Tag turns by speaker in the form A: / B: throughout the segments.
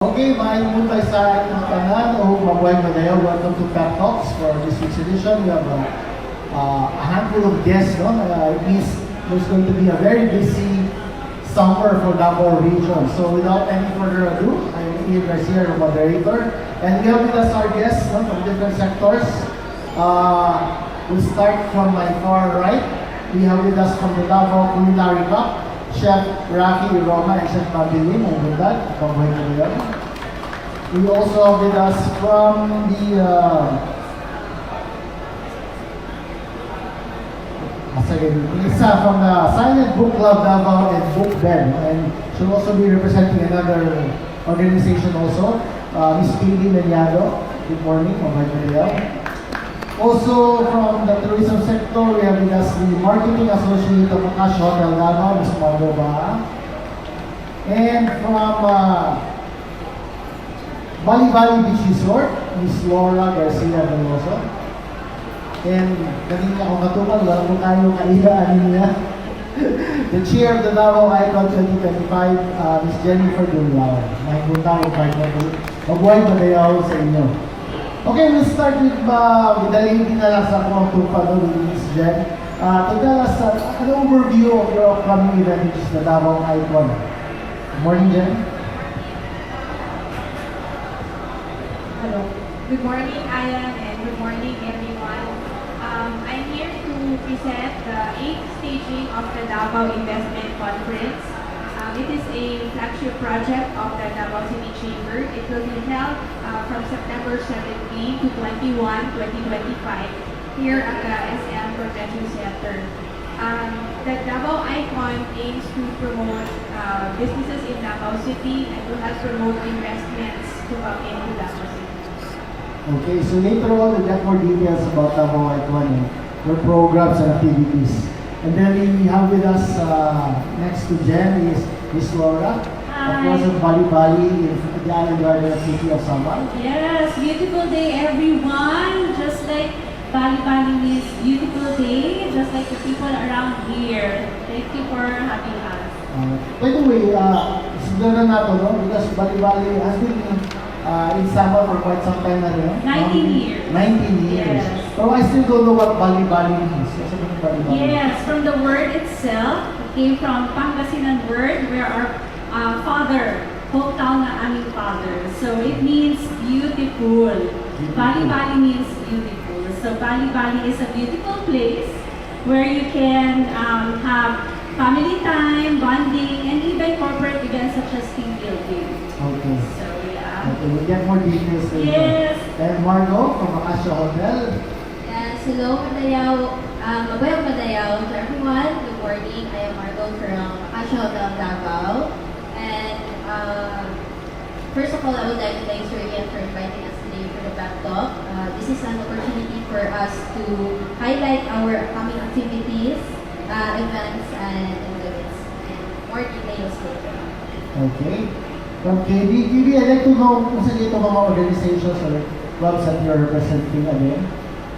A: Okay, maayong tayo sa ating tanan o mabuhay madayaw. Welcome to Pep Talks for this week's edition. We have a handful of guests. No? It means there's going to be a very busy summer for Davao region. So without any further ado, I'm Ian Garcia, the moderator. And we have with us our guests no, from different sectors. We'll start from my far right. We have with us from the Davao Culinary Cup, Chef Rocky Roma and Chef Mabilin, and with that, we also have with us from the from the Silent Book Club Davao and Book Ben, and she'll also be representing another organization also, Miss Katie Meliado. Good morning, also from the tourism sector, we have with us the Marketing Associate of Acacia Hotel Davao, Ms. Margo Baha. And from Bali Bali Beach Resort, Ms. Laura Garcia Veloso. And kanina ako katumal, wala po tayo kailaan niya. The Chair of the Davao Icon 2025, Ms. Jennifer Dulao. May punta ko kahit na po. Mabuhay magayaw sa inyo. Okay, we'll start with the lady na lang sa kung tupad with Ms. Jen. To tell us an overview of your upcoming event, which is the Davao Icon. Good morning, Jen.
B: Hello. Good morning, Ayan, and good morning, everyone. I'm here to present the 8th staging of the Davao Investment Conference. It is a flagship project of the Davao City Chamber. It will be held from September 17 to 21, 2025 here at the SM Convention Center. The Davao Icon aims to promote businesses in Davao City and to help promote investments to come into Davao City.
A: Okay, so later on we'll get more details about Davao Icon, their programs and activities. And then we have with us next to Jen is Miss Laura, of course of Bali Bali in the Island Garden of City of Samar.
C: Yes, beautiful day everyone. Just like Bali Bali means beautiful day, just like the people around here. Thank you for having us.
A: By the way, sundan na nato, no? Because Bali Bali has been in Samar for quite some time na rin.
C: 19 years.
A: 19 years.
C: Yes.
A: So I still don't know what Bali Bali means. Bali Bali?
C: Yes, from the word itself, it came from Pangasinan word where our father, hometown na aming father. So it means beautiful. Bali Bali means beautiful. So Bali Bali is a beautiful place where you can have family time, bonding, and even corporate events such as team building.
A: Okay.
C: So yeah.
A: Okay, we'll get more details later.
C: Yes.
A: And Margo from Acacia Hotel.
D: Yes, hello, Madayaw. Mabayang Madayaw to everyone. Good morning. I am Margo from Acacia Hotel Davao. And first of all, I would like to thank Sir Ian for inviting us today for the Pep Talk. This is an opportunity for us to highlight our upcoming activities, events, and exhibits. And more details later.
A: Okay. From KB, I'd like to know kung saan ito mga organizations or clubs that you're representing again.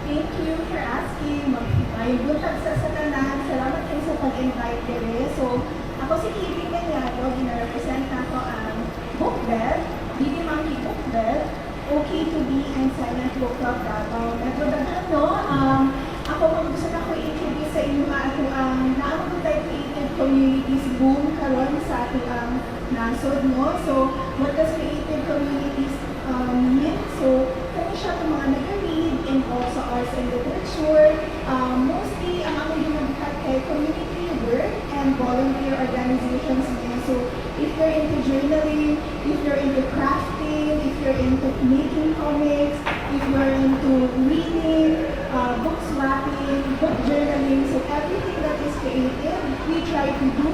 E: Thank you for asking. May buntag sa tanan. Salamat kayo sa pag-invite dire. So, ako si Kiki Meliado, gina-represent na ako ang Bookbed, Bibi Monkey Bookbed, OK2B, and Silent Book Club Davao. Medyo daghan, no? Ako kung gusto na ko i-introduce sa inyo ato ang naamang tayo creative communities boom karon sa ato ang nasod, no? So, what does creative communities mean? So, kami siya itong mga nag-read, involved sa arts and literature. Mostly, ang ako ginagawa kay community work and volunteer organizations niya. So, if you're into journaling, if you're into crafting, if you're into making comics, if you're into reading, book swapping, book journaling, so everything that is creative, we try to do.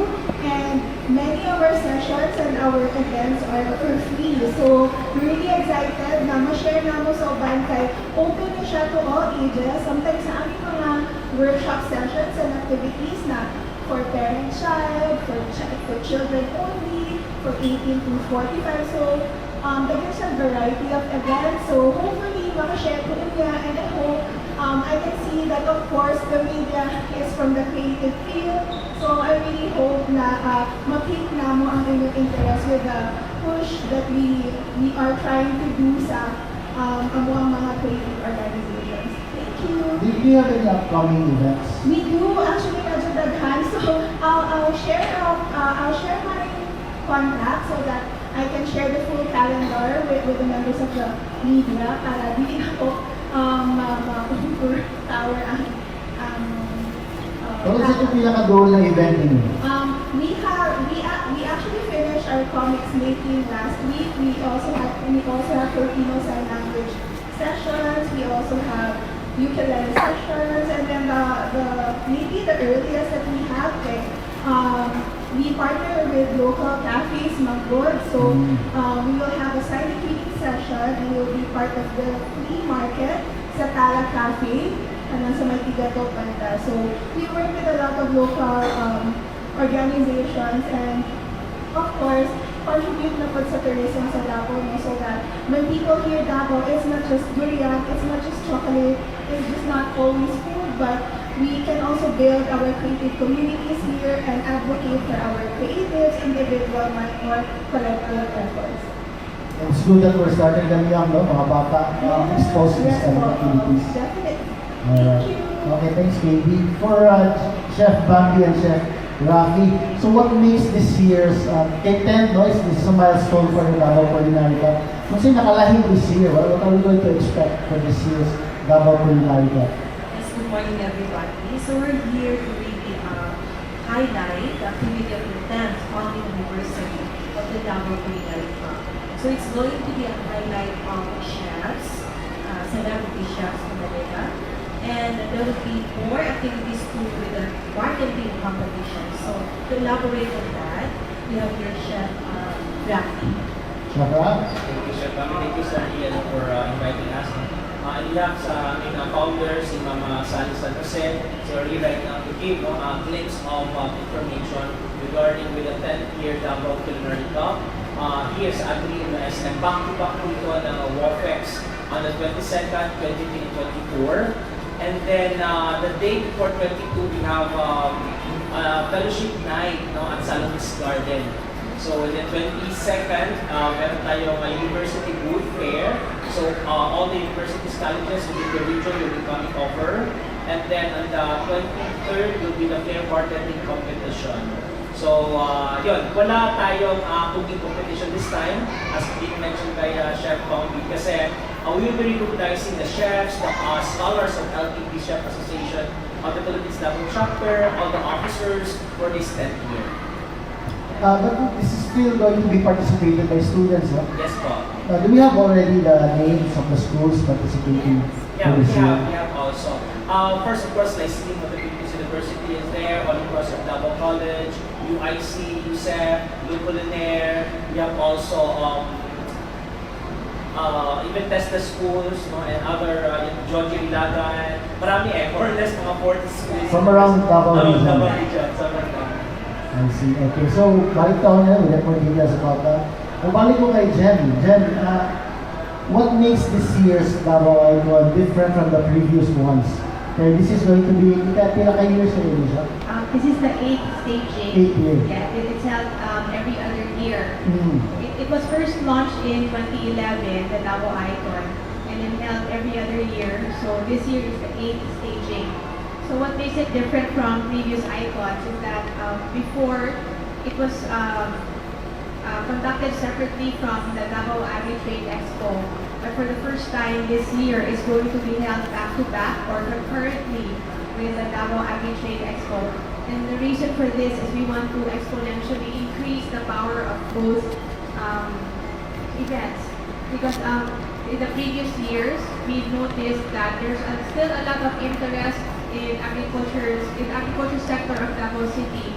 E: And many of our sessions and our events are for free. So, really excited na ma-share na mo sa uban kay open na siya to all ages. Sometimes sa aming mga workshop sessions and activities na for parent-child, for children only, for 18 to 45. So, there's a variety of events. So, hopefully, maka-share ko niya, and I hope I can see that, of course, the media is from the creative field. So, I really hope na ma-pick na mo ang inyong interest with the push that we are trying to do sa amuang mga creative organizations. Thank you.
A: Do you have any upcoming events?
E: We do actually medyo daghan, so I'll share my contact so that I can share the full calendar with the members of the media para di na po ma-over our
A: Ano sa yung pinaka-goal ng event ninyo?
E: We actually finished our comics making last week. We also have Filipino sign language sessions. We also have ukulele sessions, and then maybe the earliest that we have we partner with local cafes, Magod. So we will have a silent reading session, and we'll be part of the flea market sa Tala Cafe, sa Maytigato, Banda. So we work with a lot of local organizations, and of course, contribute na po sa tourism sa Davao, no? So that when people hear Davao, it's not just durian, it's not just chocolate, it's just not always food, but we can also build our creative communities here and advocate for our creatives, individual, or collective efforts.
A: It's good that we're starting them young, no? Mga bata, exposed to these kind of activities.
E: Definitely.
A: Alright.
E: Thank you.
A: Okay, thanks, KB. For Chef Bambi and Chef Rafi, so what makes this year's K10, no? This is a milestone for the Davao Culinary Cup. Kung sino nakalahin this year, what are we going to expect for this year's Davao Culinary Cup?
F: Yes, good morning everybody. So we're here to really highlight the activity of the 10th founding anniversary of the Davao Culinary Cup. So it's going to be a highlight of chefs, celebrity chefs in Manila. And there will be more activities too with the bartending competition. So to elaborate on that, we have here Chef Rafi.
A: Chef Raf?
G: Thank you, Chef. Thank you, Sir Ian, for inviting us. Iyak sa aming founder, si Mama Sally San Jose. So we're here right now to give a glimpse of information regarding with the 10th year Davao Culinary Cup. He is actually in the SM. Back-to-back po ito ng WOFEX on the 22nd, 23, 24. And then the day before 22, we have fellowship night, no, at Salomis Garden. So the 22nd, meron tayong university booth fair. So all the universities, colleges within the region will be coming over. And then on the 23rd will be the fair bartending competition. So yun, wala tayong cooking competition this time, as being mentioned by Chef Bambi, kasi we will be recognizing the chefs, the scholars of LPP Chef Association, of the Philippines Davao Chapter, all the officers for this 10th year.
A: But this is still going to be participated by students, no?
G: Yes po.
A: Do we have already the names of the schools participating
G: Yeah,
A: for
G: we
A: this year?
G: have also. First, of course, Lyceum of the Philippines University is there, all across of Davao College, UIC, USEP, Le Culinaire. We have also even Testa schools, no, and other Georgie Ilagan. Marami more or less mga 40 schools.
A: From around Davao region.
G: Davao region, sobrang dami.
A: I see. Okay, so balik tayo na, we have more details about that. Kung balik ko kay Jen. Jen, what makes this year's Davao Icon different from the previous ones? Okay, this is going to be, pila kayo years na rin siya?
B: This is the 8th staging.
A: 8th year.
B: Yeah, it's held every other year.
A: Mm.
B: It was first launched in 2011, the Davao Icon, and then held every other year. So this year is the 8th staging. So what makes it different from previous icons is that before it was conducted separately from the Davao Agri-Trade Expo. But for the first time this year, it's going to be held back-to-back or concurrently with the Davao Agri-Trade Expo. And the reason for this is we want to exponentially increase the power of both events. Because in the previous years, we've noticed that there's still a lot of interest in agriculture sector of Davao City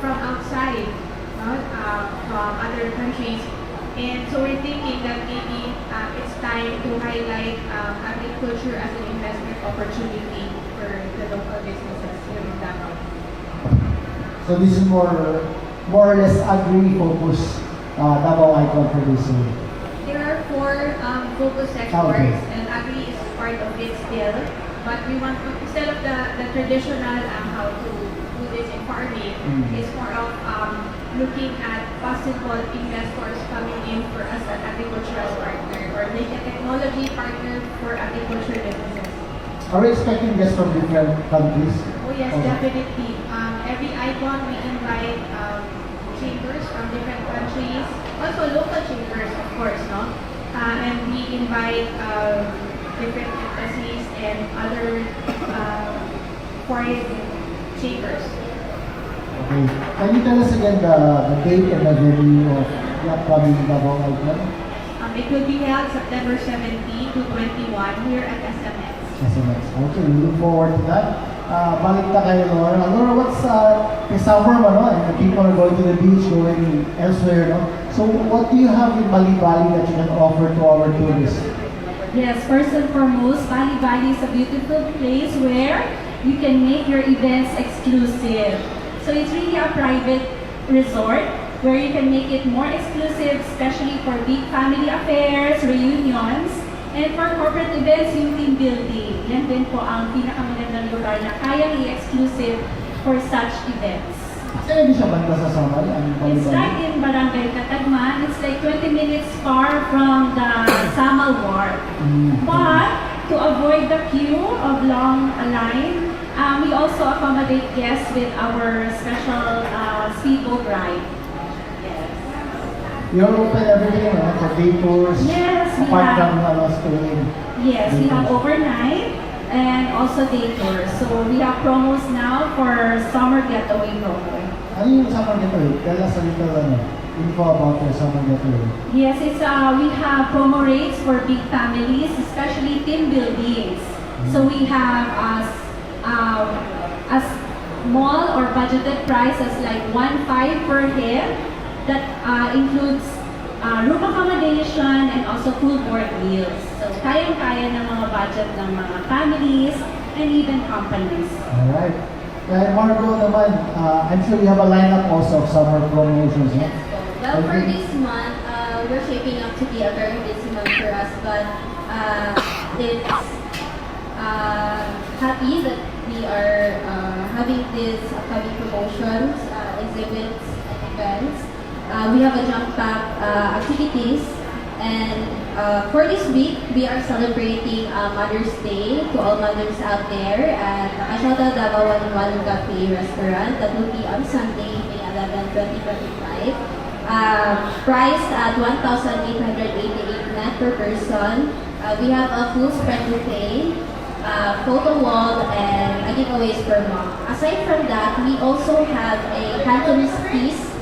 B: from outside, from other countries. And so we're thinking that maybe it's time to highlight agriculture as an investment opportunity for the local businesses here in Davao.
A: So this is more or less agri-focused Davao Icon for this year.
B: There are 4 focus sectors,
A: Okay.
B: and agri is part of it still. But we want to, instead of the traditional how to do this in farming, it's more of looking at possible investors coming in for us an agricultural partner or like a technology partner for agriculture businesses.
A: Are we expecting guests from different countries?
B: Oh yes,
A: Okay.
B: definitely. Every icon we invite chambers from different countries, also local chambers, of course, no? And we invite different embassies and other foreign chambers.
A: Okay. Can you tell us again the date and the venue of the upcoming Davao Icon?
B: It will be held September 17 to 21 here at SMX.
A: SMS. Okay, we look forward to that. Balik na kayo, Laura. Laura, what's summer mo, no? And the people are going to the beach, going elsewhere, no? So what do you have in Bali that you can offer to our tourists?
C: Yes, first and foremost, Bali is a beautiful place where you can make your events exclusive. So it's really a private resort where you can make it more exclusive, especially for big family affairs, reunions, and for corporate events, yung team building. Yan din po ang pinakamagandang lugar na kayang i-exclusive for such events.
A: Saan hindi siya banda sa Samay? Ang Bali
C: It's right in Barangay Catagman. It's like 20 minutes far from the Samal Wharf. But to avoid the queue of long line, we also accommodate guests with our special speedboat ride. Yes.
A: You're open every day, no? For day tours?
C: Yes, we
A: apart
C: have.
A: from staying.
C: Yes, we have overnight and also day tours. So we have promos now for summer getaway promo.
A: Ano yung summer getaway? Tell us a little info about your summer getaway.
C: Yes, it's we have promo rates for big families, especially team buildings. So we have a small or budgeted prices like 1.5 per head that includes room accommodation and also full board meals. So kayang-kaya ng mga budget ng mga families and even companies.
A: Alright. Kaya Margo naman, I'm sure you have a lineup also of summer promotions, no?
D: Yes, po. Well, for this month, we're shaping up to be a very busy month for us, but it's happy that we are having these upcoming promotions, exhibits, and events. We have a jump-pack activities, and for this week, we are celebrating Mother's Day to all mothers out there at Ashota Davao 1 Cafe Restaurant. That will be on Sunday, May 11, 2025. Priced at 1,888 net per person. We have a full spread buffet, photo wall, and a giveaways per month. Aside from that, we also have a Cantonese feast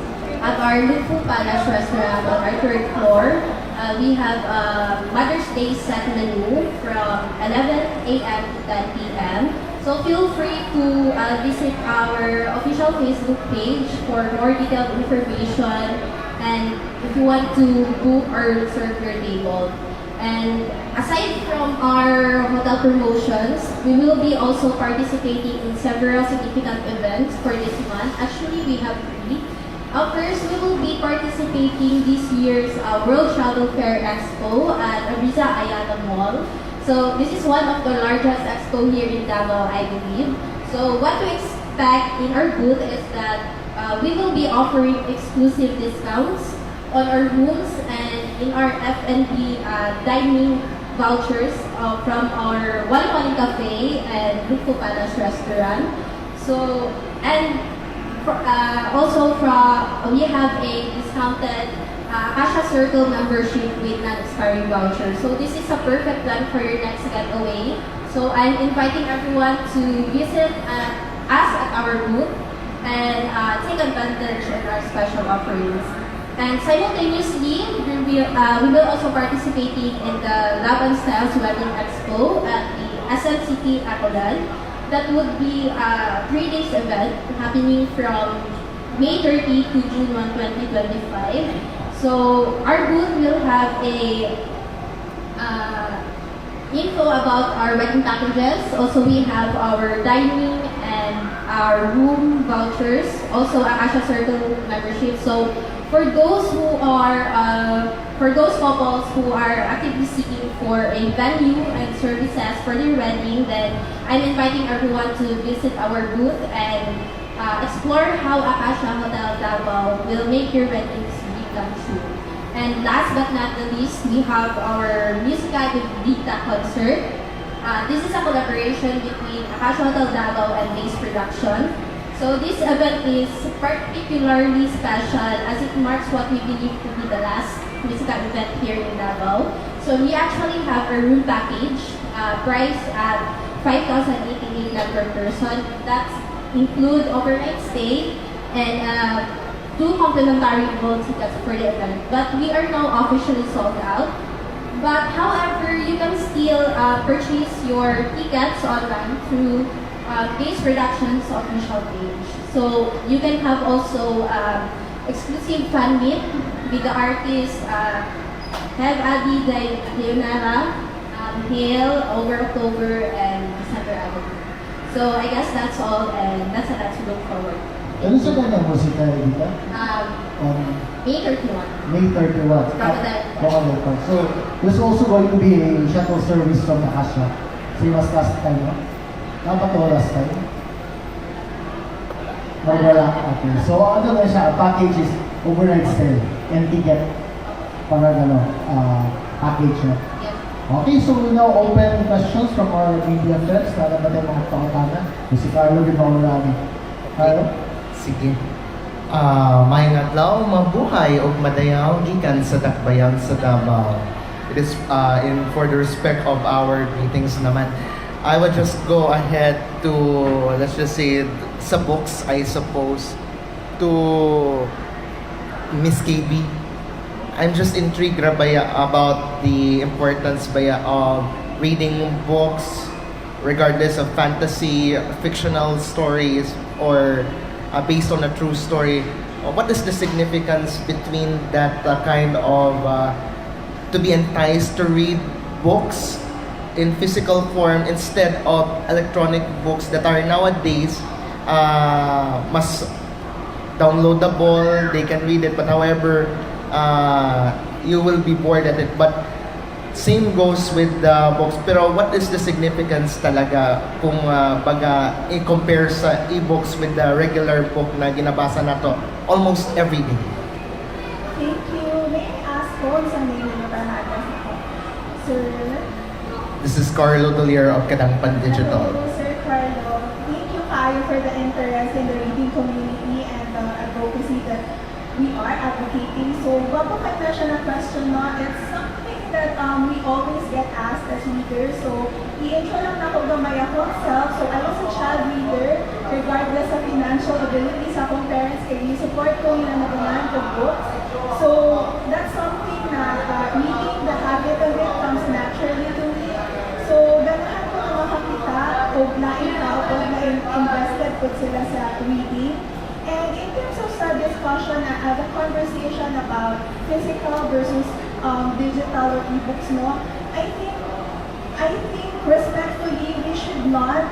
D: at our Lufu Palace restaurant on our third floor. We have a Mother's Day set menu from 11 a.m. to 10 p.m. So feel free to visit our official Facebook page for more detailed information and if you want to book or reserve your table. And aside from our hotel promotions, we will be also participating in several significant events for this month. Actually, we have 3. First, we will be participating this year's World Travel Fair Expo at Abriza Ayala Mall. So this is one of the largest expo here in Davao, I believe. So what to expect in our booth is that we will be offering exclusive discounts on our rooms and in our F&B dining vouchers from our Wali Cafe and Lufu Palace restaurant. So, and also we have a discounted Asha Circle membership with non-expiring voucher. So this is a perfect plan for your next getaway. So I'm inviting everyone to visit us at our booth and take advantage of our special offerings. And simultaneously, we will also participating in the Laban Styles Wedding Expo at the SM City Acolan. That would be a 3 days event happening from May 30 to June 1, 2025. So our booth will have a info about our wedding packages. Also, we have our dining and our room vouchers. Also, our Asha Circle membership. So for those couples who are actively seeking for a venue and services for their wedding, then I'm inviting everyone to visit our booth and explore how Acacia Hotel Davao will make your weddings dream come true. And last but not the least, we have our Musica de Vita concert. This is a collaboration between Acacia Hotel Davao and Base Production. So this event is particularly special as it marks what we believe to be the last musical event here in Davao. So we actually have a room package priced at 5,088 lang per person. That's include overnight stay and 2 complimentary gold tickets for the event. But we are now officially sold out. But however, you can still purchase your tickets online through Base Productions official page. So you can have also exclusive fan meet with the artists Have Adi Leonara, Hale, Over October, and December Avenue. So I guess that's all, and that's a lot to look forward to.
A: Ano sa kanyang musika, Edita?
D: May 31.
A: May 31.
D: Crocodile.
A: Park. So, there's also going to be a shuttle service from Acacia. Same as last time, no? Dapat to last time? Wala. Okay. So, ano na siya? Package is overnight stay and ticket. Para package na.
D: Yes.
A: Okay, so we now open questions from our media friends. Para ba tayo mga pakatana? Si Carlo de Maurani. Carlo?
H: Sige. May adlaw mabuhay og madayaw gikan sa dakbayan sa Davao. It is in for the respect of our greetings naman. I would just go ahead to, let's just say, sa books, I suppose, to Miss KB. I'm just intrigued baya about the importance baya of reading books, regardless of fantasy, fictional stories, or based on a true story. What is the significance between that kind of to be enticed to read books in physical form instead of electronic books that are nowadays mas downloadable, they can read it, but however you will be bored at it. But same goes with the books. Pero what is the significance talaga kung baga i-compare sa e-books with the regular book na ginabasa nato almost every day?
E: Thank you. May I ask po sa name na address ako? Sir?
H: This is Carlo Dolier of Kadangpan Digital.
E: Hello, Sir Carlo. Thank you, Kayo, for the interest in the reading community and the advocacy that we are advocating. So, bago kayo na siya ng question, no, it's something that we always get asked as readers. So, i-intro lang na ako gamay ako self. So, I was a child reader, regardless of financial ability sa akong parents, kaya support ko yung nanaganaan of books. So, that's something na reading, the habit of it comes naturally to me. So, ganahan ko na makakita o na-ikaw o na-invested po sila sa reading. And in terms of discussion, the conversation about physical versus digital or ebooks, no, I think respectfully we should not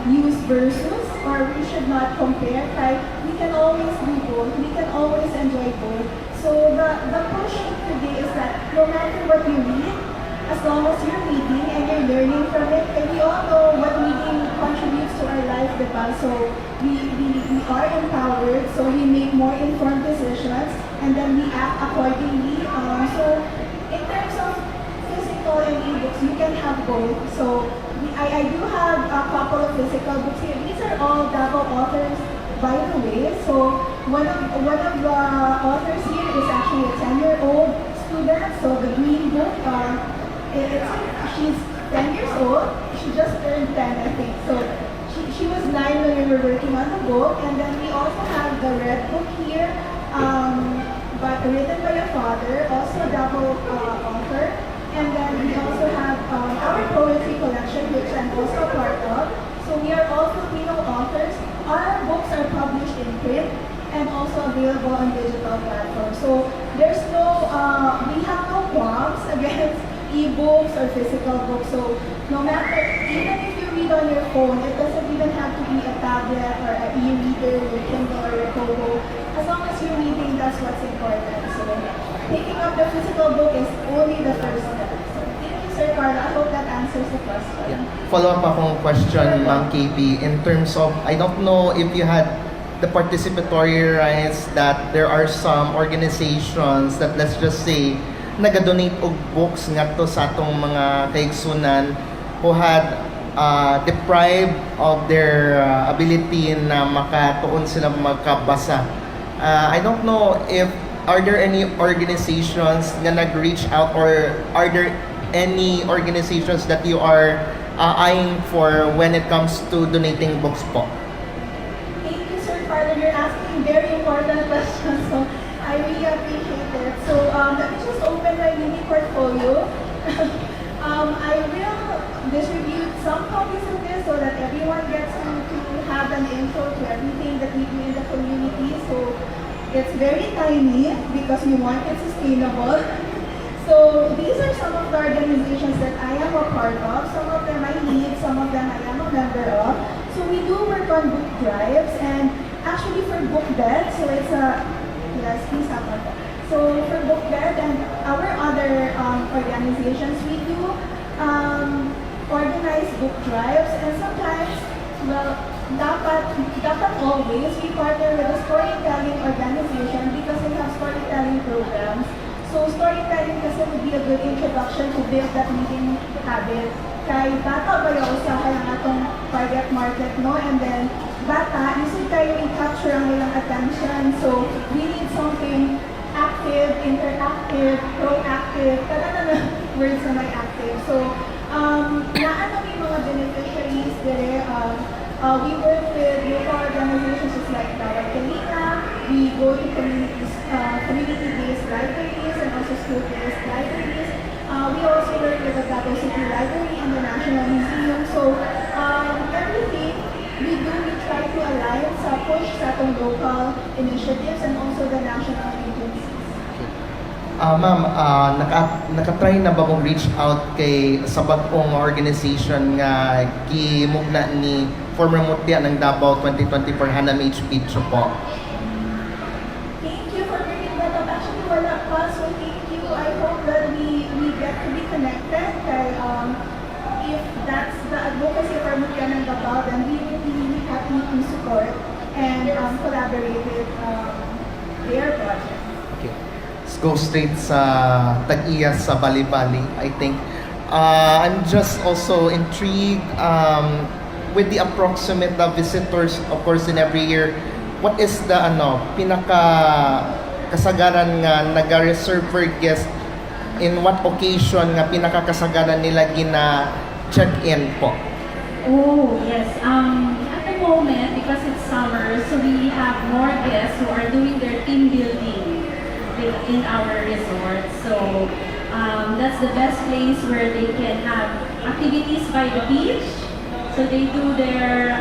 E: use versus or we should not compare. Right? We can always do both. We can always enjoy both. So the push today is that no matter what you read, as long as you're reading and you're learning from it, and we all know what reading contributes to our life, diba? So we are empowered, so we make more informed decisions, and then we act accordingly. So in terms of physical and e-books, you can have both. So I do have a couple of physical books here. These are all Davao authors, by the way. So one of the authors here is actually a 10-year-old student. So the Green Book. She's 10 years old. She just turned 10, I think. So she was 9 when we were working on the book. And then we also have the Red Book here, but written by a father, also a double author. And then we also have our poetry collection, which I'm also a part of. So we are all Filipino authors. Our books are published in print and also available on digital platforms. So there's no, we have no qualms against e-books or physical books. So no matter, even if you read on your phone, it doesn't even have to be a tablet or an e-reader, your Kindle or your Kobo. As long as you're reading, that's what's important. So picking up the physical book is only the first step. So thank you, Sir Carla. I hope that answers the question.
H: Follow-up akong question, Ma'am KP, in terms of, I don't know if you had the participatory rights that there are some organizations that, let's just say, nagadonate og books ngadto sa atong mga kaigsunan who had deprived of their ability na makatuon sila makabasa. I don't know if are there any organizations na nag-reach out, or are there any organizations that you are eyeing for when it comes to donating books po?
E: Thank you, Sir Father. You're asking very important questions, so I really appreciate it. So let me just open my mini portfolio. I will distribute some copies of this so that everyone gets to have an intro to everything that we do in the community. So it's very tiny because we want it sustainable. So these are some of the organizations that I am a part of. Some of them I lead, some of them I am a member of. So we do work on book drives, and actually for Book Bed, so it's a, yes, please have one. So for Book Bed and our other organizations, we do organize book drives, and sometimes, well, dapat always we partner with a storytelling organization because they have storytelling programs. So storytelling kasi would be a good introduction to build that reading habit. Kay bata ba yung usa kaya nga itong target market, no? And then, bata, isip kayo i-capture ang ilang attention. So, we need something active, interactive, proactive, talaga na words na may active. So, naano may mga beneficiaries dire, we work with local organizations just like Tawag Kalina. We go to community-based libraries and also school-based libraries. We also work with the Davao City Library and the National Museum. So everything we do, we try to align sa push sa atong local initiatives and also the national agencies.
H: Ma'am, nakatry na ba mong reach out kay sa bagong organization nga gimugna ni former mutya ng Davao 2024 Hanam HP po?
E: Thank you for bringing that up. Actually, wala pa. So thank you. I hope that we get to be connected. Kay, if that's the advocacy for mutya ng Davao, then we will be really happy to support and collaborate with their project.
H: Okay. Let's go straight sa Tag-iya sa Bali-Bali. I think I'm just also intrigued with the approximate visitors, of course, in every year. What is the pinaka kasagaran nga naga-reserve for guest, in what occasion nga pinaka kasagaran nila gina check-in po?
C: Oh, yes. At the moment, because it's summer, so we have more guests who are doing their team building in our resort. So that's the best place where they can have activities by the beach. So they do their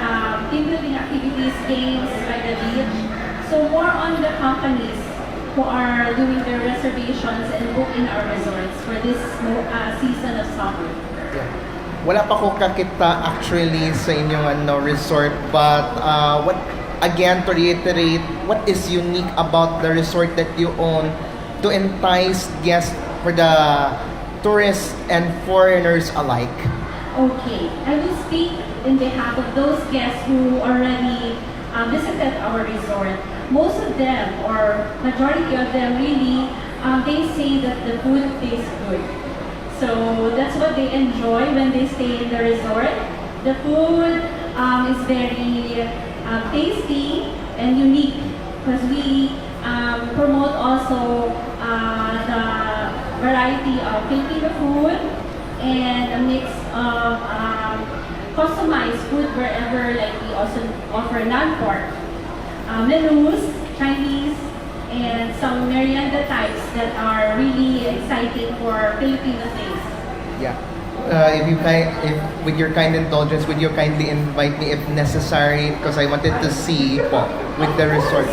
C: team building activities, games by the beach. So more on the companies who are doing their reservations and book in our resorts for this season of summer.
H: Yeah. Wala pa ko kakita actually sa inyong resort, but what, again, to reiterate, what is unique about the resort that you own to entice guests for the tourists and foreigners alike?
C: Okay, I will speak in behalf of those guests who already visited our resort. Most of them, or majority of them really, they say that the food tastes good. So that's what they enjoy when they stay in the resort. The food is very tasty and unique because we promote also the variety of Filipino food and a mix of customized food wherever, like we also offer non-pork menus, Chinese, and some merienda types that are really exciting for Filipino taste.
H: Yeah. With your kind indulgence, would you kindly invite me if necessary, because I wanted to see po with the resort.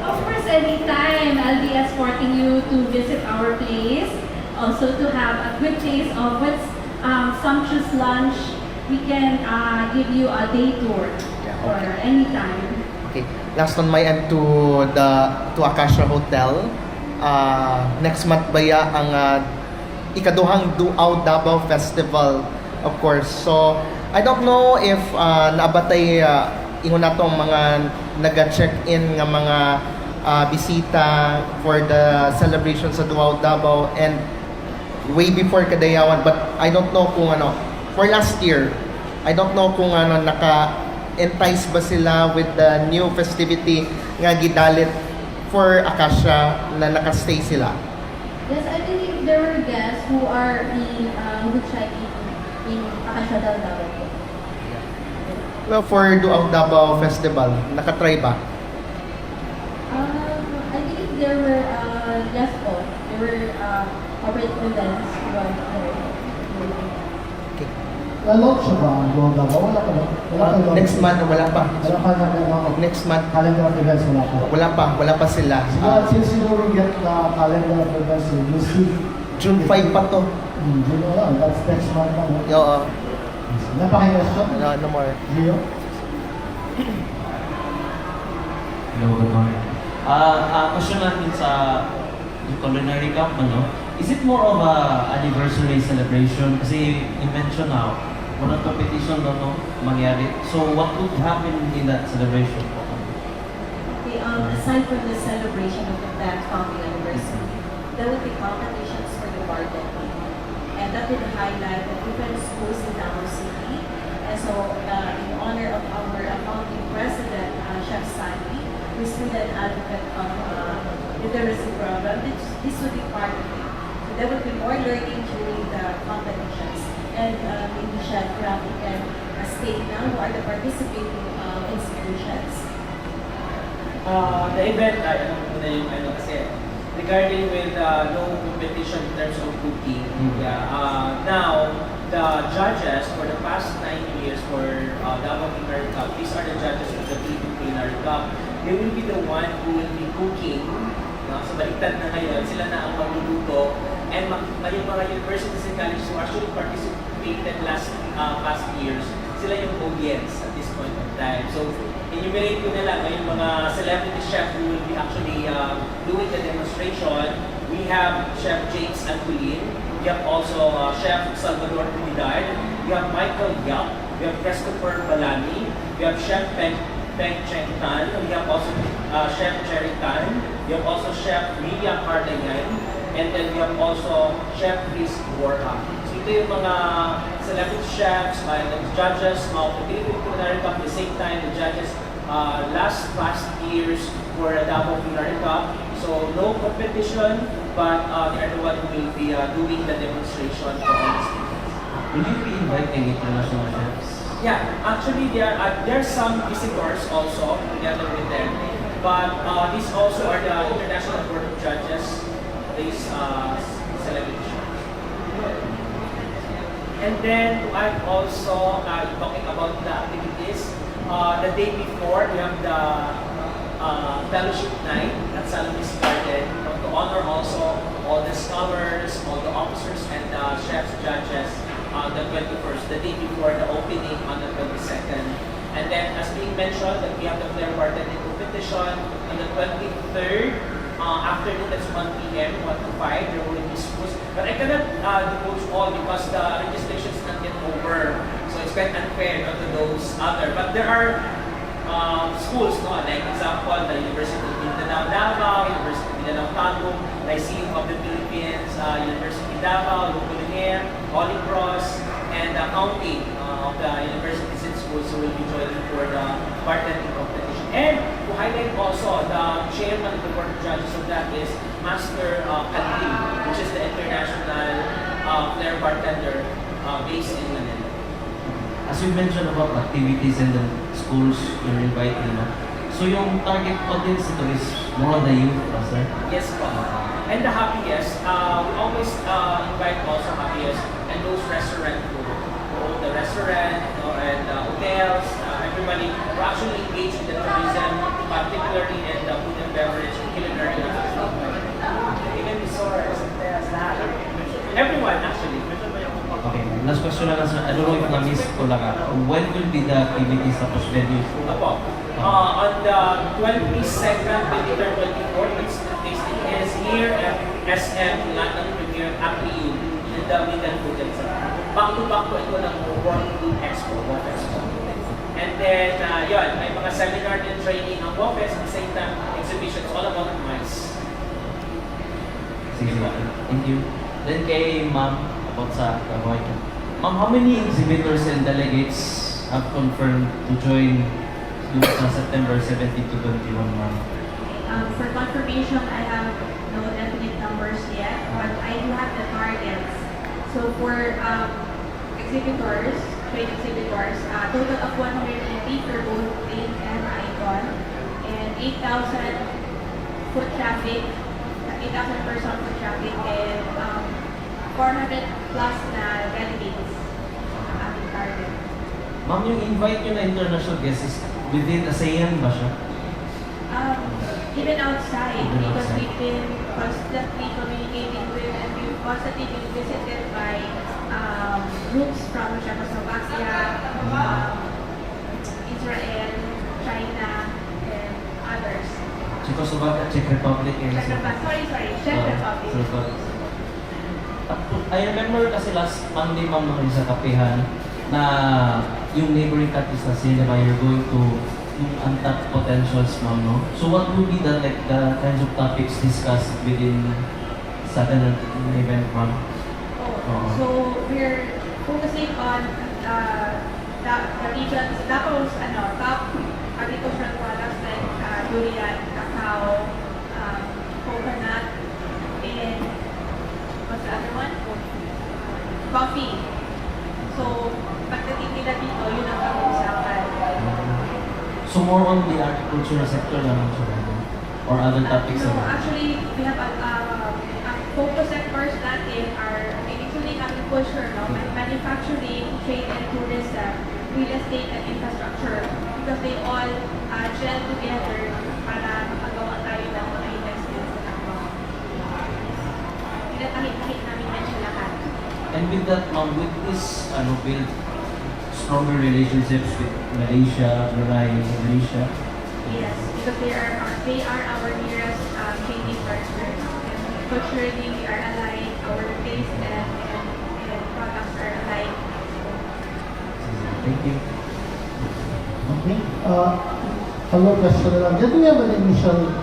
C: Of course, anytime I'll be escorting you to visit our place. Also to have a good taste of what's sumptuous lunch. We can give you a day tour or anytime.
H: Okay. Last on my end to Acacia Hotel. Next month ba ya ang ikaduhang Duaw Davao Festival, of course. So I don't know if naabatay ingon natong mga naga-check-in nga mga bisita for the celebration sa Duao Davao and way before Kadayawan, but I don't know kung ano, for last year, I don't know kung ano, naka-entice ba sila with the new festivity nga gidalit for Acacia na naka-stay sila.
D: Yes, I believe there were guests who are who check in Acacia del Davao.
H: Well, for Duao Davao Festival, naka-try ba?
D: I believe there were yes po. There were corporate events who are there.
H: Okay.
A: Launch siya ba ang Duao Davao? Wala pa ba? Wala pa launch?
H: Next month, wala pa.
A: Wala pa na ano,
H: Next month,
A: calendar of events, wala pa.
H: wala pa sila.
A: Since you will get the calendar of events, you see
H: June 5 pa to.
A: June lang, that's next month lang. No?
H: Oo,
A: Napaka-question.
H: no more.
A: Gio?
I: Hello, good morning. Question natin sa culinary camp, ano? Is it more of a anniversary celebration? Kasi you-mention now, walang competition daw no, mangyari. So what would happen in that celebration?
F: Okay, aside from the celebration of the band founding anniversary, there will be competitions for the bartending. And that will highlight the different schools in Davao City. And so, in honor of our founding president, Chef Sani, who is really an advocate of literacy program, this will be part of it. So there will be more learning during the competitions. And maybe Chef Rafi can state now who are the participating institutions.
G: The event, kasi regarding with no competition in terms of cooking, now the judges for the past 9 years for Davao Culinary Cup, these are the judges of the Philippine Culinary Cup. They will be the one who will be cooking. So baliktad na ngayon, sila na ang magluluto. And yung mga universities and colleges who actually participated past years, sila yung audience at this point of time. So enumerate ko na lang yung mga celebrity chef who will be actually doing the demonstration. We have Chef James Antolin. We have also Chef Salvador Trinidad. We have Michael Yap. We have Christopher Balani. We have Chef Peng Cheng Tan. We have also Chef Cherry Tan. We have also Chef Mia Cardayan. And then we have also Chef Chris Borja. So ito yung mga celebrity chefs, the judges of the Philippine Culinary Cup. At the same time, the judges past years for the Davao Culinary Cup. So no competition, but they are the one who will be doing the demonstration for all the students.
I: Will you be inviting international chefs?
G: Yeah, actually there are some visitors also together with them. But these also are the international board of judges, these celebrity chefs. And then I'm also talking about the activities. The day before, we have the fellowship night at Salamis Garden to honor also all the scholars, all the officers, and the chefs, judges on the 21st, the day before the opening on the 22nd. And then, as being mentioned, that we have the Flair Bartending competition on the 23rd. Afternoon, that's 1 p.m., 1 to 5, there will be schools. But I cannot divulge all because the registration is not yet over. So it's quite unfair to those other. But there are schools, no? Like example, the University of Mindanao Davao, University of Mindanao Tagum, Lyceum of the Philippines, University of Davao, Lupuliner, Holy Cross, and the county of the universities and schools who will be joining for the bartending competition. And to highlight also, the chairman of the board of judges of that is Master Kadri, which is the international Flair bartender based in Manila.
I: As you mentioned about activities in the schools you're inviting, no? So yung target audience ito is more on the youth, sir?
G: Yes po. And the happiest, we always invite also happiest and those restaurant food. So the restaurant and hotels, everybody who actually engage in the tourism, particularly in the food and beverage, culinary industry. Even resorts, hotels, lahat. Everyone actually.
I: Okay, last question na lang sir. I don't know if na-miss ko lang. When will be the activities tapos venue?
G: Apo. On the 22nd, 23rd, 24th, it's tasting is here at SM London Premier Apli in the Middle Hotel. Back to ito ng World Food Expo, World Expo. And then, yun, may mga seminar and training ang office, at the same time, exhibitions, all about MICE.
I: Sige, thank you. Then kay Ma'am, about sa Kawai. Ma'am, how many exhibitors and delegates have confirmed to join yung sa September 17 to 21, Ma'am?
B: For confirmation, I have no definite numbers yet, but I do have the targets. So for exhibitors, trade exhibitors, total of 180 for both Lane and Icon, and 8,000 foot traffic, 8,000 person foot traffic, and 400 plus na delegates ang aming target.
I: Ma'am, yung invite nyo na international guests is within ASEAN ba siya?
B: Even outside,
I: Even
B: because
I: outside.
B: we've been constantly communicating with and we've constantly been visited by groups from Czechoslovakia, Israel, China, and others.
I: Czechoslovakia, Czech Republic, and
B: Czech Republic, Czech Republic.
I: I remember kasi last Monday, Ma'am, nung sa kapihan, na yung neighboring countries na cinema, you're going to yung untapped potentials, Ma'am, no? So what would be the kinds of topics discussed within sa ganun event, Ma'am?
B: So we're focusing on the regions, Dapao's top agricultural products like durian, cacao, coconut, and what's the other one? Coffee. So pagdating nila dito, yun ang pag-uusapan.
I: So more on the agricultural sector lang siya, or other topics
B: No,
I: about?
B: actually, we have a focus sectors natin are initially agriculture, no? Manufacturing, trade and tourism, real estate and infrastructure, because they all gel together para makagawa tayo ng mga investments na ako. Pinatahit-tahit namin yan siya lahat.
I: And with that, Ma'am, with this, build stronger relationships with Malaysia, Brunei, Indonesia.
B: Yes, because they are our nearest trading partners. And culturally, we are alike. Our taste and products are alike.
I: Thank you.
A: Okay. Hello, question lang. Do we have an initial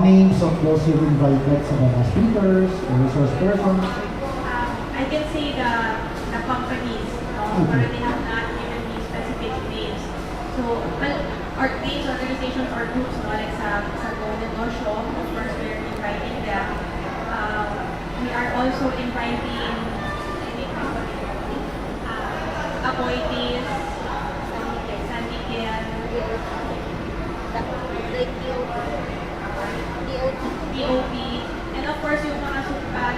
A: names of those you've invited sa mga speakers or resource persons?
B: I can say the companies, no, but they have not given me specific names. So, well, our names, organizations, or groups, no, like sa Go Negosyo, of course, we're inviting them. We are also inviting any company, Aboitiz, San Miguel, DOP, and of course, yung mga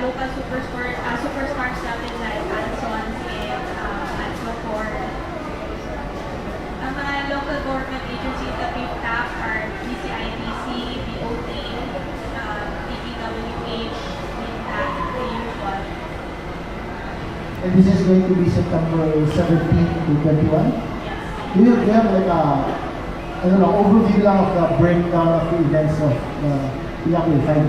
B: local superstars natin like Ansons and Ansocor. Ang mga local government agencies that we've tapped are DCIDC, BOT, DPWH, MINTAC, the usual.
A: And this is going to be September 17 to 21?
B: Yes.
A: Do you have like a, I don't know, overview lang of the breakdown of the events of the 5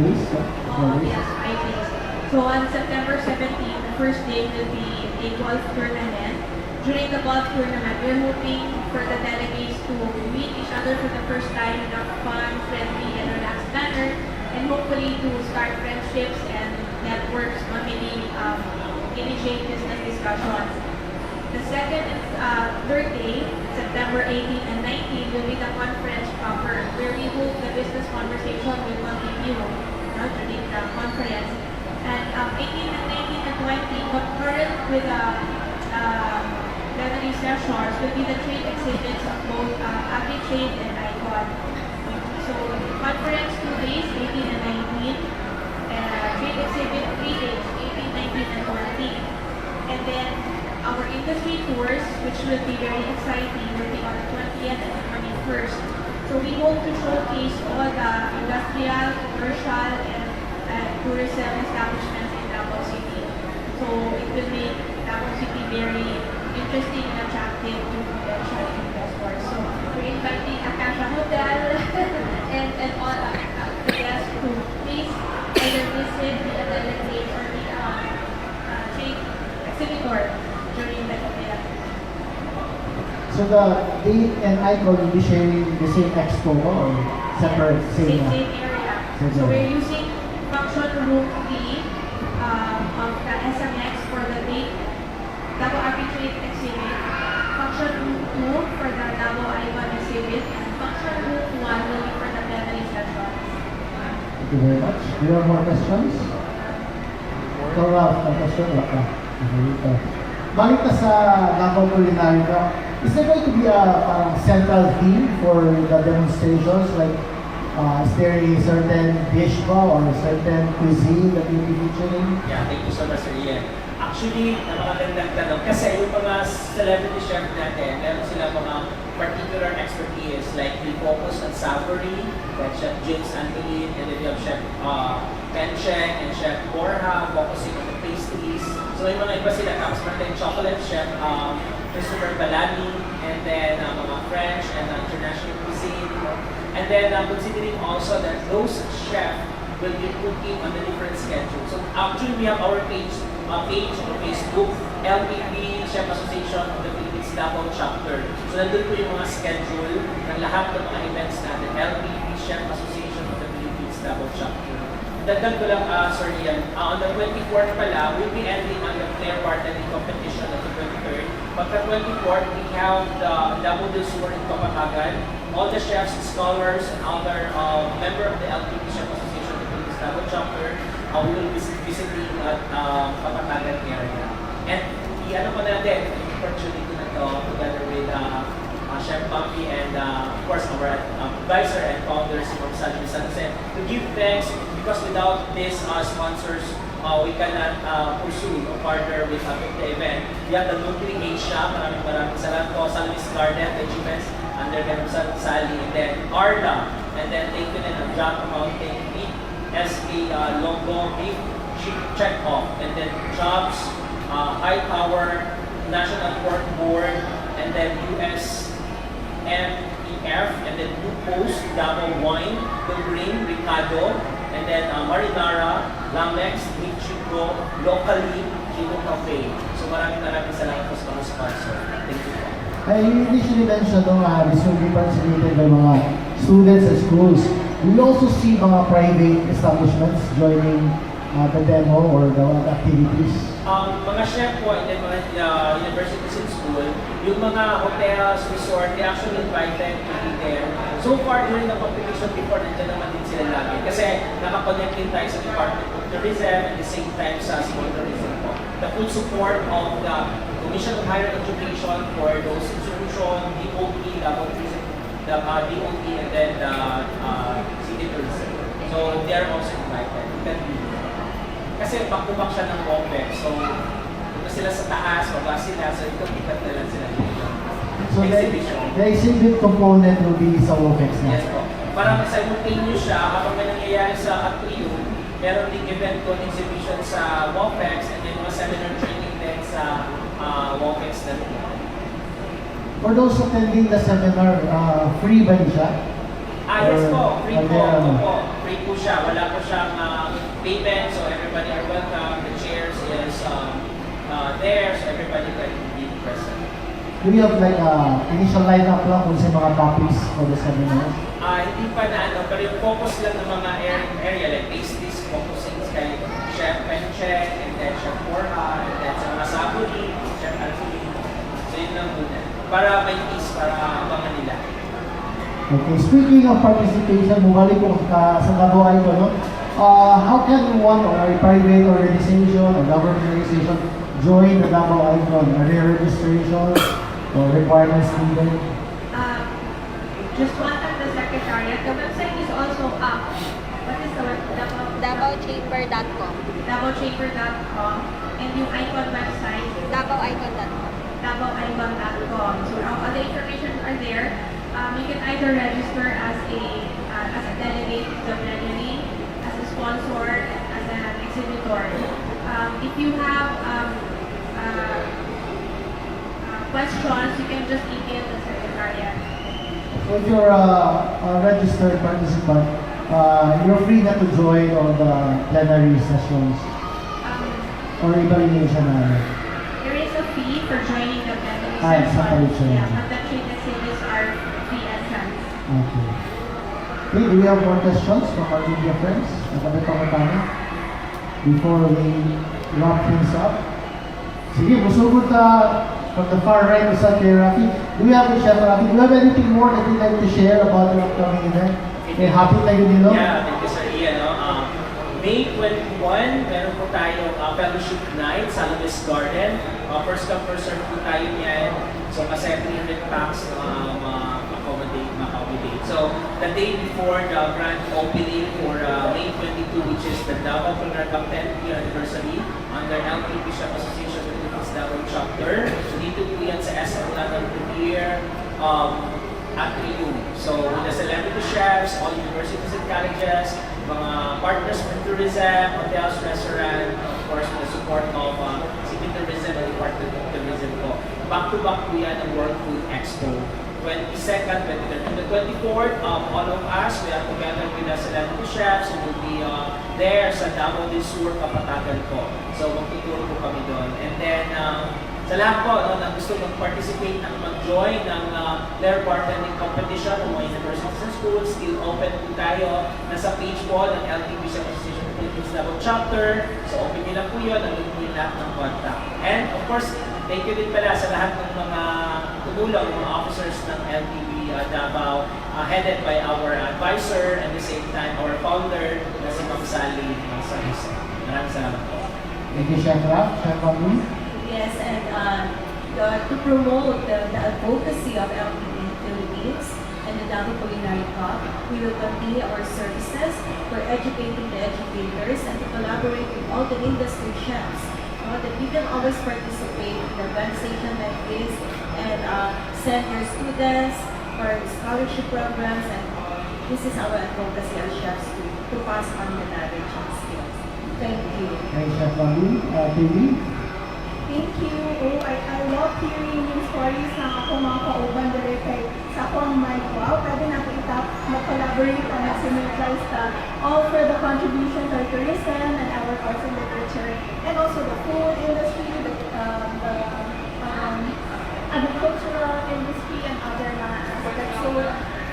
A: days?
B: Yes, 5 days. So on September 17, the first day will be a golf tournament. During the golf tournament, we're hoping for the delegates to meet each other for the first time in a fun, friendly, and relaxed manner, and hopefully to start friendships and networks, initiate business discussions. The second and third day, September 18 and 19, will be the conference proper, where we hope the business conversation will continue during the conference. And 18 and 19 and 20, concurrent with the plenary sessions, will be the trade exhibits of both Agri-Trade and Icon. So, conference 2 days, 18 and 19, trade exhibit 3 days, 18, 19, and 20. And then, our industry tours, which will be very exciting, will be on the 20th and the 21st. So we hope to showcase all the industrial, commercial, and tourism establishments in Davao City. So it will make Davao City very interesting and attractive to potential investors. So we're inviting Akasha Hotel and all the guests to please either visit the delegate or the trade exhibitor during the event.
A: So the date and icon will be sharing the same expo or separate,
B: Same
A: same.
B: area.
A: Same
B: So
A: area.
B: we're using function room B of the SMX for the date double arbitrate exhibit, function room 2 for the double icon exhibit, and function room 1 will be for the plenary sessions.
A: Thank you very much. Do you have more questions? Ikaw, Ralph, may question? Wala ka. Okay, ito. Balik na sa Davao Culinary ka, is there going to be a parang central theme for the demonstrations? Like, is there a certain dish ba or a certain cuisine that you'll be featuring?
G: Yeah, thank you so much, Sir Ian. Actually, napakagandang tanong kasi yung mga celebrity chef natin, meron sila mga particular expertise, like we focus on savory, like Chef James Anthony, and then we have Chef Ken Cheng and Chef Borja, focusing on the pastries. So may mga iba sila, tapos meron chocolate Chef Christopher Balani, and then mga French and international cuisine. And then considering also that those chefs will be cooking on the different schedule. So actually we have our page on Facebook, LPP Chef Association of the Philippines Davao Chapter. So nandun po yung mga schedule ng lahat ng mga events natin, LPP Chef Association of the Philippines Davao Chapter. Dagdag ko lang, Sir Ian, on the 24th pala, we'll be ending on the Flair Bartending Competition on the 23rd. Pagka 24th, we have the Double del Sur in Kapatagan. All the chefs, scholars, and other member of the LPP Chef Association of the Philippines Davao Chapter we will be visiting at Kapatagan area. And i-ano pa natin, yung opportunity na to together with Chef Bumpy and of course our advisor and founder si Ma'am Sally Sanse to give thanks because without these sponsors we cannot pursue or partner with the event. We have the Nutri Asia, maraming salamat po sa Luis Garden, the Achievements under Ma'am Sally, and then Arla, and then thank you and John Mountain Meat, SK Logo Beef Check Off, and then Jobs, High Power, National Pork Board, and then USMEF, and then Blue Post, Davao Wine, The Green, Ricardo, and then Marinara, Lamex, Michiko, Locally, Kino Cafe. So maraming salamat po sa mga sponsor. Thank you po.
A: I initially mentioned this will be participated by mga students and schools. We also see mga private establishments joining the demo or the activities.
G: Mga chef po and then mga universities and school, yung mga hotels, resort, they actually invited to be there. So far during the competition before, nandiyan naman din sila lagi. Kasi nakakonect din tayo sa Department of Tourism and the same time sa School Tourism po. The full support of the Commission of Higher Education for those institutions, DOT, Davao Tourism, the DOT, and then the City Tourism. So they are also invited. You can be there. Kasi back-to-back siya ng OPEC. So, punta sila sa taas, baba sila. So, ito, ikat na lang sila dito.
A: So
G: Exhibition.
A: the exhibit component will be sa WOFEX na.
G: Yes po. Parang simultaneous siya, habang may nangyayari sa Atrium, meron ding event ko exhibition sa WOPEX, and then mga seminar training din sa WOPEX na rin.
A: For those attending the seminar, free ba niya siya?
G: Yes po, free po.
A: Or-
G: Opo, free po siya. Wala po siyang payment, so everybody are welcome. The chairs is there, so everybody can be present.
A: Do you have like initial lineup lang kung sa mga topics for the seminar?
G: Hindi pa na pero yung focus lang ng mga area like pastries, focusing kay Chef Pencheng, and then Chef Borja, and then sa mga saburi, Chef Anthony. So yun lang muna. Para may peace, para abangan nila.
A: Okay, speaking of participation, bumalik ko sa Davao Icon, no? How can one or a private organization or government organization join the Davao Icon? Are there registrations or requirements needed?
B: Just contact the secretariat. The website is also up. What is the website?
D: DavaoChamber.com.
B: DavaoChamber.com, and yung icon website,
D: DavaoIcon.com.
B: DavaoIcon.com. So all the information are there. You can either register as a delegate to the plenary, as a sponsor, as an exhibitor. If you have questions, you can just email the secretariat.
A: So if you're a registered participant, you're free na to join all the plenary sessions or evaluation.
B: There is a fee for joining the plenary
A: Separate siya.
B: Yeah, but the
A: Okay. Okay, do we have more questions from our media friends? Before we wrap things up. Sige, musugod from the far right to San Rafi. Do we have Chef Rafi? Do you have anything more that you'd like to share about the upcoming event? May happy tayo nilo?
G: Yeah, thank you Sir Ian. No? May 21, meron po tayong fellowship night sa Luis Garden. First come, first serve po tayo niyan. So, kasi 300 packs accommodate. So, the day before the grand opening for May 22, which is the Davao Culinary Cup 10th year anniversary under LP Bishop Association of Philippines Davao Chapter. So, dito po yan sa SM London Premier Atrium. So, with the celebrity chefs, all universities and colleges, mga partners from tourism, hotels, restaurant, of course, with the support of City Tourism and Department of Tourism po. Back-to-back po yan ang World Food Expo. 22nd, 23rd, and the 24th, all of us, we are together with the celebrity chefs who will be there sa Davao del Sur, Kapatagan po. So, magtuturo po kami doon. And then, sa lahat po na gusto mag-participate at mag-join ng player bartending competition ng mga universities and schools, still open po tayo. Nasa page po ng LTB Association of Philippines Davao Chapter. So, open nyo lang po yun, nandun po yung lahat ng contact. And of course, thank you din pala sa lahat ng mga tumulong, mga officers ng LTB Davao, headed by our advisor and at the same time our founder na si Ma'am Sally Sarisa. Maraming salamat po.
A: Thank you, Chef Raf. Chef Mabu?
F: Yes, and to promote the advocacy of LPB Philippines and the Davao Culinary Cup, we will continue our services for educating the educators and to collaborate with all the industry chefs. That you can always participate in the organization like this and send your students for scholarship programs and all. This is our advocacy as chefs to pass on the knowledge and skills. Thank you.
A: Thank you, Chef Mabu. TV?
E: Thank you. Oh, I love hearing yung stories na ako mga kauban dali kay sa akong mind. Wow, pwede na kita mag-collaborate and synergize all for the contribution to tourism and our arts and literature and also the food industry, the agricultural industry and other aspects. So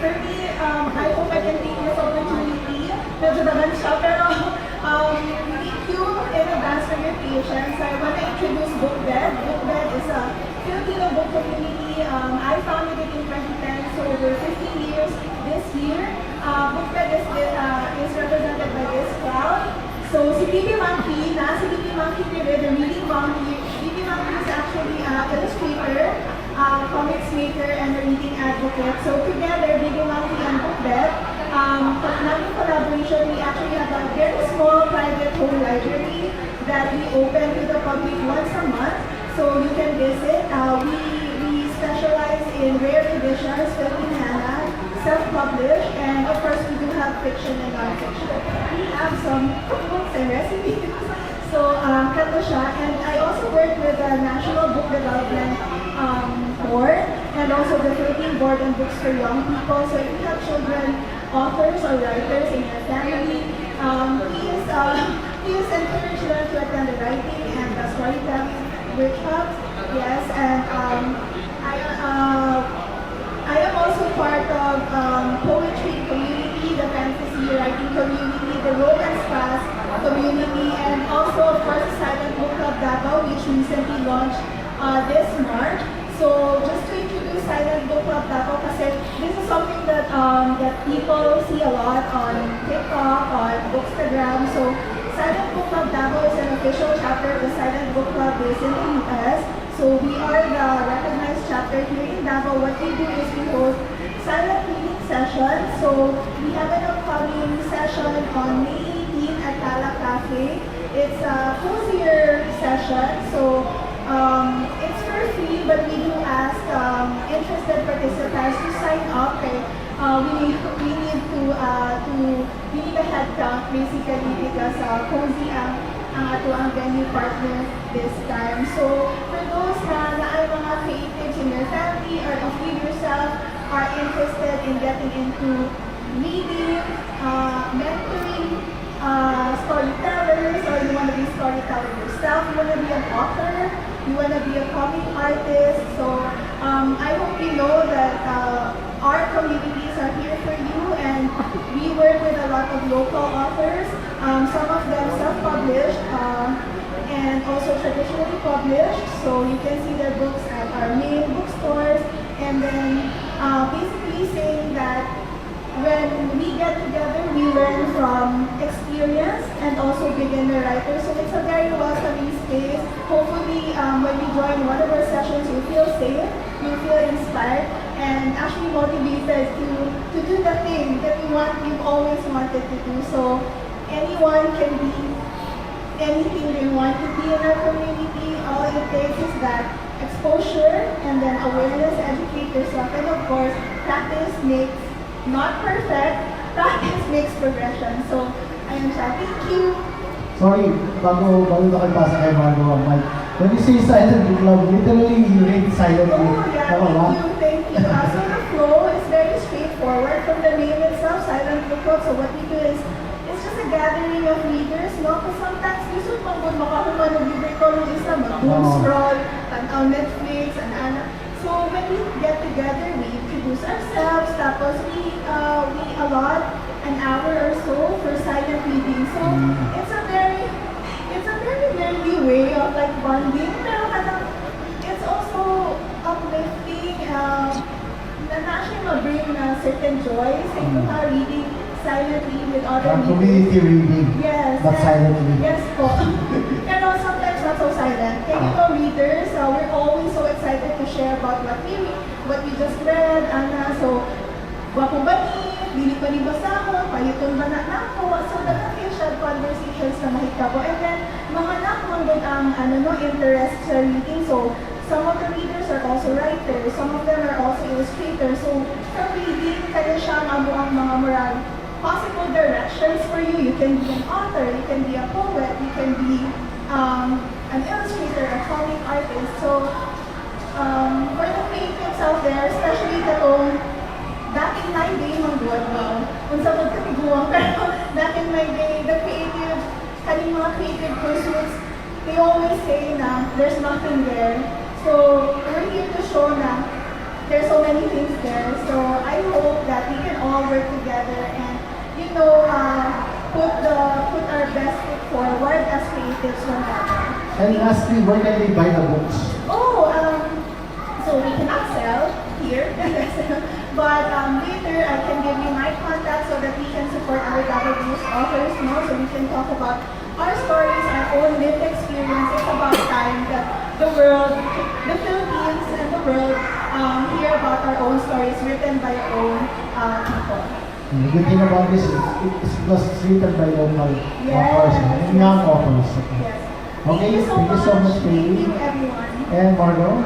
E: for me, I hope I can take this opportunity. Medyo dagan siya, pero thank you in advance for your patience. I want to introduce BookBed. BookBed is a Filipino book community. I founded it in 2010, so over 15 years this year. BookBed is represented by this crowd. So si Bibi Monkey, si Bibi Monkey Pire, the reading monkey. Bibi Monkey is actually an illustrator, comics maker, and a reading advocate. So together, Bibi Monkey and BookBed, namin collaboration, we actually have a very small private home library that we open to the public once a month. So you can visit. We specialize in rare editions, Filipiniana, self-published, and of course we do have fiction and non-fiction. We have some cookbooks and recipes. So, kato siya. And I also work with the National Book Development Board and also the Philippine Board on Books for Young People. So if you have children, authors or writers in your family, please encourage them to attend the writing and the storytelling workshops. Yes, and I am also part of poetry community, the fantasy writing community, the romance class community, and also of course the Silent Book Club Davao, which recently launched this March. So just to introduce Silent Book Club Davao, kasi this is something that that people see a lot on TikTok, on Bookstagram. So Silent Book Club Davao is an official chapter of the Silent Book Club based in the US. So we are the recognized chapter here in Davao. What we do is we host silent reading sessions. So we have an upcoming session on May 18 at Tala Cafe. It's a cozier session. So it's for free, but we do ask interested participants to sign up. Okay? We need a head count basically because cozy ang venue partner this time. So for those na ay mga creatives in your family or if you yourself are interested in getting into reading, mentoring, storytellers, or you want to be storyteller yourself, you want to be an author, we want to be a comic artist. So I hope you know that our communities are here for you, and we work with a lot of local authors. Some of them self-published and also traditionally published. So you can see their books at our main bookstores. And then basically saying that when we get together, we learn from experience and also beginner writers. So it's a very welcoming space. Hopefully, when you join one of our sessions, you feel safe, you feel inspired, and actually motivated to do the thing that you've always wanted to do. So anyone can be anything they want to be in our community. All it takes is that exposure and then awareness, educate yourself, and of course, practice makes not perfect, practice makes progression. So, ayun siya. Thank you.
A: Sorry, bago na kayo pasa kay Margo, Mike. When you say silent book club, literally you read silently.
E: Oh, yeah,
A: Tama ba?
E: thank you. So the flow is very straightforward from the name itself, Silent Book Club. So what we do is, it's just a gathering of readers, no? Because sometimes, gusto pang good makakuha ng libre ko ng isa, mag-doom scroll, tanaw Netflix, and ano. So when we get together, we introduce ourselves, tapos we allot an hour or so for silent reading. So it's a very nerdy way of like bonding, pero it's also uplifting, na actually mag-bring na certain joy sa mga reading silently with other
A: Community reading,
E: Yes.
A: but silently.
E: Yes po. Pero sometimes not so silent. Technical readers, we're always so excited to share about what we just read. So, wapo ba dili pa ni basa ko, paliton ba na ako. So, nag-official conversations na mahitabo. And then, mga nakamangod ang interest sa reading. So, some of the readers are also writers. Some of them are also illustrators. So, from reading, kaya siya ang mga moral possible directions for you. You can be an author, you can be a poet, you can be an illustrator, a comic artist. So, for the creatives out there, especially back in my day, kung sa magkatiguang, pero back in my day, the mga creative pursuits, they always say na there's nothing there. So, we're here to show na there's so many things there. So, I hope that we can all work together and put our best foot forward as creatives one another.
A: And lastly, where can they buy the books?
E: So we cannot sell here, but later I can give you my contact so that we can support our Books authors, so we can talk about our stories, our own lived experience. It's about time that the world, the Philippines and the world hear about our own stories written by our own people.
A: The good thing about this is it's written by local authors, young authors.
E: Yes.
A: Okay, thank you so much,
E: Thank you,
A: Kay.
E: everyone.
A: And Margo?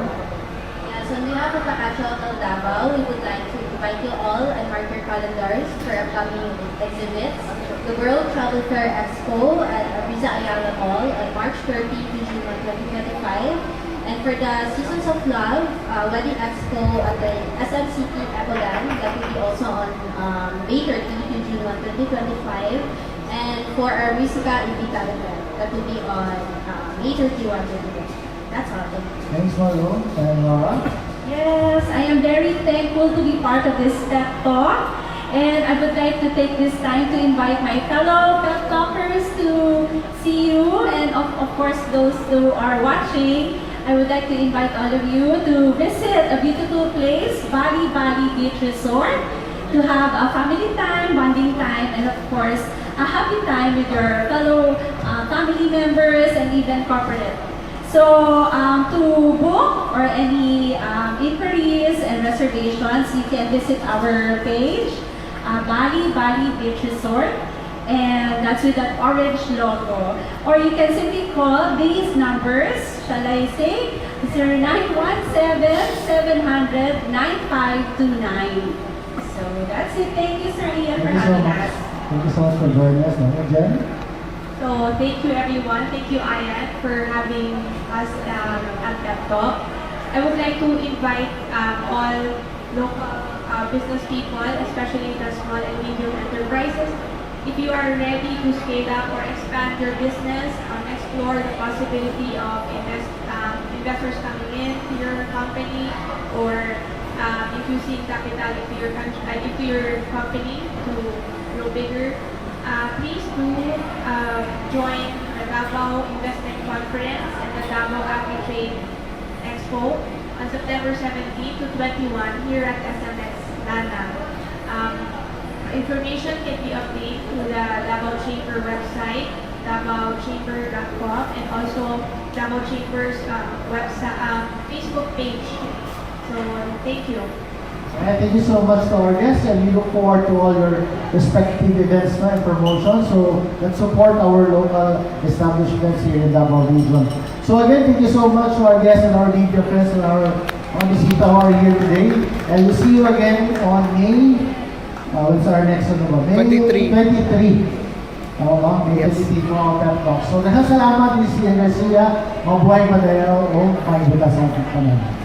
D: Yes, on behalf of Acacia Hotel Davao, we would like to invite you all and mark your calendars for upcoming exhibits. The World Travel Fair Expo at Riza Ayala Mall on March 30 to June 2025. And for the Seasons of Love Wedding Expo at the SMCT Ecoland, that will be also on May 30 to June 2025. And for our Musica Invita event, that will be on May 31 to June. That's all.
A: Thanks, Margo. And Laura?
C: Yes, I am very thankful to be part of this pep talk. And I would like to take this time to invite my fellow pep talkers to see you. And of course, those who are watching, I would like to invite all of you to visit a beautiful place, Bali Beach Resort, to have a family time, bonding time, and of course, a happy time with your fellow family members and even corporate. So, to book or any inquiries and reservations, you can visit our page, Bali Beach Resort, and that's with that orange logo. Or you can simply call these numbers, shall I say, 0917-700-9529. So that's it. Thank you, Sir Ian, for
A: Thank you so
C: having
A: much.
C: us.
A: Thank you so much for joining us. And Jen?
B: So thank you everyone. Thank you Ayan for having us at Pep Talk. I would like to invite all local business people, especially the small and medium enterprises. If you are ready to scale up or expand your business, explore the possibility of investors coming in to your company, or infusing capital into your company to grow bigger, please do join the Davao Investment Conference and the Davao Agri-Trade Expo on September 17 to 21 here at SMS Lana. Information can be obtained through the Davao Chamber website, DavaoChamber.com, and also Davao Chamber's website, Facebook page. So, thank you.
A: And thank you so much to our guests, and we look forward to all your respective events and promotions. So let's support our local establishments here in Davao region. So again, thank you so much to our guests and our media friends and our bisita who are here today. And we'll see you again on May. What's our next one? May
H: 23.
A: 23. May
H: Yes.
A: 23 for our pep talk. So, salamat, Ms. Garcia. Mabuhay Madayaw o may butas ang kanan.